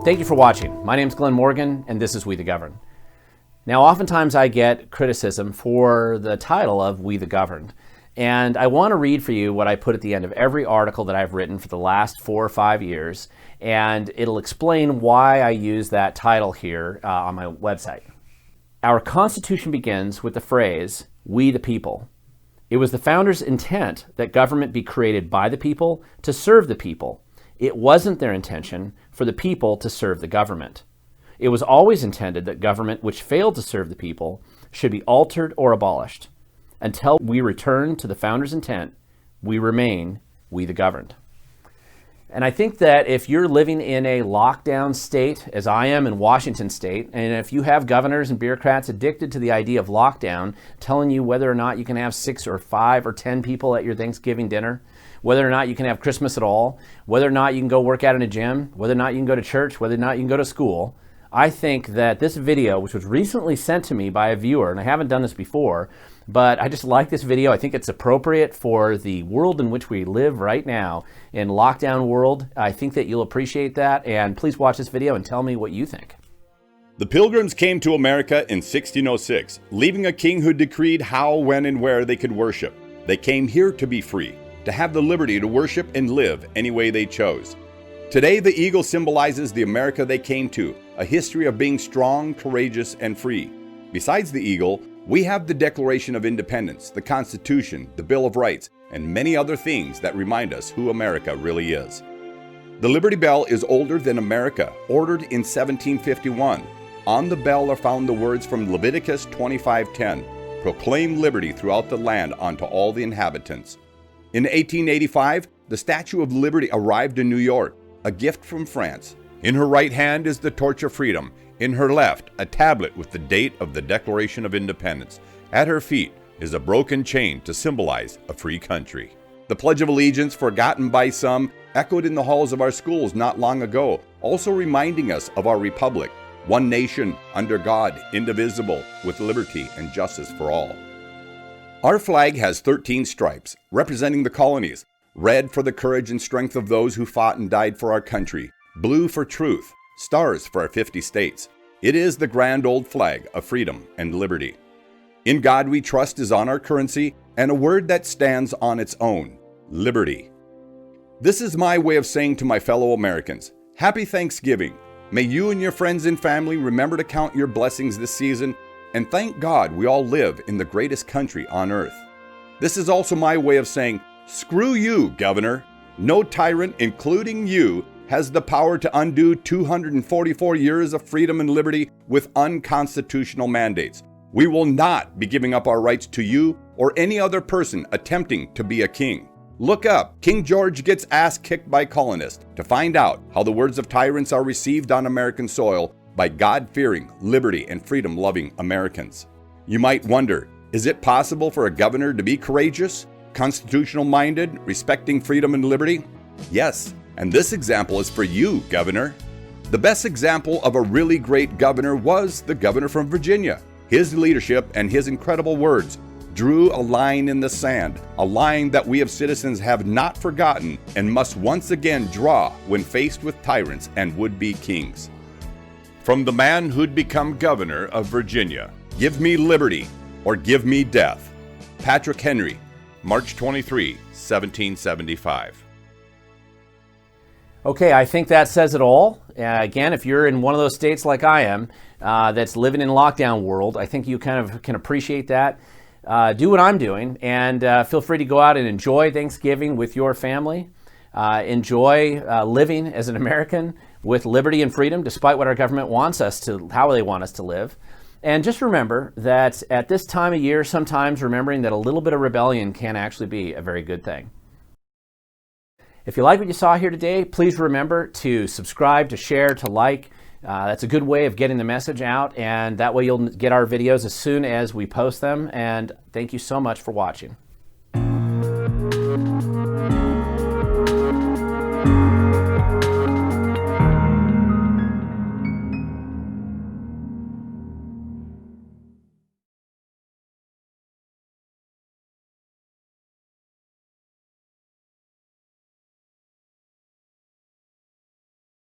Thank you for watching. My name is Glenn Morgan, and this is We the Governed. Now, oftentimes I get criticism for the title of We the Governed, and I want to read for you what I put at the end of every article that I've written for the last 4 or 5 years, and it'll explain why I use that title here on my website. Our Constitution begins with the phrase, "We the people." It was the founders' intent that government be created by the people to serve the people. It wasn't their intention for the people to serve the government. It was always intended that government which failed to serve the people should be altered or abolished. Until we return to the founders' intent, we remain we the governed. And I think that if you're living in a lockdown state, as I am in Washington state, and if you have governors and bureaucrats addicted to the idea of lockdown, telling you whether or not you can have 6 or 5 or 10 people at your Thanksgiving dinner, whether or not you can have Christmas at all, whether or not you can go work out in a gym, whether or not you can go to church, whether or not you can go to school, I think that this video, which was recently sent to me by a viewer, and I haven't done this before, but I just like this video. I think it's appropriate for the world in which we live right now, in lockdown world. I think that you'll appreciate that, and please watch this video and tell me what you think. The Pilgrims came to America in 1606, leaving a king who decreed how, when, and where they could worship. They came here to be free, to have the liberty to worship and live any way they chose. Today, the eagle symbolizes the America they came to, a history of being strong, courageous, and free. Besides the eagle, we have the Declaration of Independence, the Constitution, the Bill of Rights, and many other things that remind us who America really is. The Liberty Bell is older than America, ordered in 1751. On the bell are found the words from Leviticus 25:10, "Proclaim liberty throughout the land unto all the inhabitants." In 1885, the Statue of Liberty arrived in New York, a gift from France. In her right hand is the Torch of Freedom. In her left, a tablet with the date of the Declaration of Independence. At her feet is a broken chain to symbolize a free country. The Pledge of Allegiance, forgotten by some, echoed in the halls of our schools not long ago, also reminding us of our republic, one nation, under God, indivisible, with liberty and justice for all. Our flag has 13 stripes, representing the colonies. Red for the courage and strength of those who fought and died for our country. Blue for truth. Stars for our 50 states. It is the grand old flag of freedom and liberty. In God we trust is on our currency, and a word that stands on its own, liberty. This is my way of saying to my fellow Americans, Happy Thanksgiving. May you and your friends and family remember to count your blessings this season, and thank God we all live in the greatest country on earth. This is also my way of saying, Screw you, Governor. No tyrant, including you, has the power to undo 244 years of freedom and liberty with unconstitutional mandates. We will not be giving up our rights to you or any other person attempting to be a king. Look up King George Gets Ass Kicked by Colonists to find out how the words of tyrants are received on American soil by God-fearing, liberty, and freedom-loving Americans. You might wonder, is it possible for a governor to be courageous, constitutional-minded, respecting freedom and liberty? Yes, and this example is for you, Governor. The best example of a really great governor was the governor from Virginia. His leadership and his incredible words drew a line in the sand, a line that we as citizens have not forgotten and must once again draw when faced with tyrants and would-be kings. From the man who'd become governor of Virginia, give me liberty or give me death. Patrick Henry, March 23, 1775. Okay, I think that says it all. Again, if you're in one of those states like I am, that's living in lockdown world, I think you kind of can appreciate that. Do what I'm doing, and feel free to go out and enjoy Thanksgiving with your family. Enjoy living as an American with liberty and freedom, despite what our government wants us to, how they want us to live. And just remember that at this time of year, sometimes remembering that a little bit of rebellion can actually be a very good thing. If you like what you saw here today, please remember to subscribe, to share, to like. That's a good way of getting the message out, and that way you'll get our videos as soon as we post them. And thank you so much for watching.